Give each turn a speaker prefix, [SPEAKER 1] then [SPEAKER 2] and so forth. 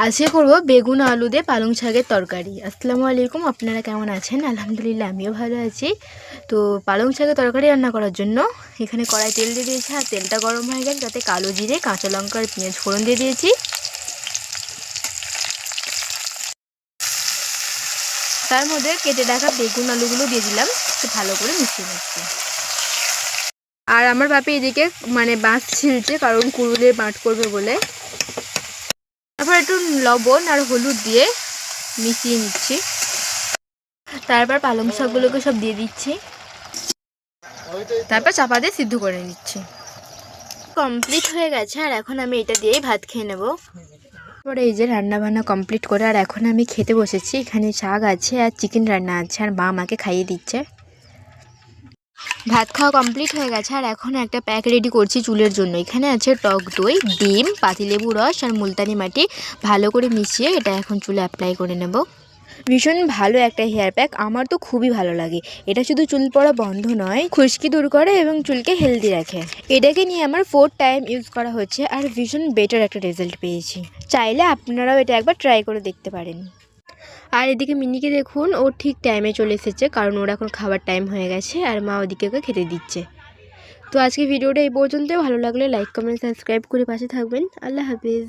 [SPEAKER 1] আজকে করব বেগুন আলু দিয়ে পালং শাকের তরকারি। আসসালামু আলাইকুম, আপনারা কেমন আছেন? আলহামদুলিল্লাহ আমিও ভালো আছি। তো পালং শাকের তরকারি রান্না করার জন্য এখানে কড়াই তেল দিয়ে দিয়েছি, আর তেলটা গরম হয়ে গেছে তাতে কালো জিরে, কাঁচা লঙ্কা আর পেঁয়াজ ফোড়ন দিয়ে দিয়েছি। তার মধ্যে কেটে রাখা বেগুন আলুগুলো দিয়ে দিলাম, একটু ভালো করে মিশিয়ে নিচ্ছি। আর আমার বাপি এদিকে বাঁশ ছিলছে, কারণ কুড়ুলে বাঁট করবে বলে। তারপর একটু লবণ আর হলুদ দিয়ে মিশিয়ে নিচ্ছি। তারপর পালং শাকগুলোকে সব দিয়ে দিচ্ছি, তারপর চাপা দিয়ে সিদ্ধ করে নিচ্ছি। কমপ্লিট হয়ে গেছে, আর এখন আমি এটা দিয়েই ভাত খেয়ে নেব। পরে এই যে রান্না বান্না কমপ্লিট করে আর এখন আমি খেতে বসেছি। এখানে শাক আছে আর চিকেন রান্না আছে, আর মা আমাকে খাইয়ে দিচ্ছে। ভাত খাওয়া কমপ্লিট হয়ে গেছে, আর এখন একটা প্যাক রেডি করছি চুলের জন্য। এখানে আছে টক দই, ডিম, পাতিলেবু রস আর মুলতানি মাটি ভালো করে মিশিয়ে এটা এখন চুলে অ্যাপ্লাই করে নেব। ভীষণ ভালো একটা হেয়ার প্যাক, আমার তো খুবই ভালো লাগে। এটা শুধু চুল পড়া বন্ধ নয়, খুশকি দূর করে এবং চুলকে হেলদি রাখে। এটাকে নিয়ে আমার 4th টাইম ইউজ করা হচ্ছে, আর ভীষণ বেটার একটা রেজাল্ট পেয়েছি। চাইলে আপনারাও এটা একবার ট্রাই করে দেখতে পারেন। আর এদিকে মিনিকে দেখুন, ও ঠিক টাইমে চলে এসেছে, কারণ ওর এখন খাবার টাইম হয়ে গেছে আর মা ওদিকে ওকে খেতে দিচ্ছে। তো আজকে ভিডিওটা এই পর্যন্তই। ভালো লাগলে লাইক, কমেন্ট, সাবস্ক্রাইব করে পাশে থাকবেন। আল্লাহ হাফিজ।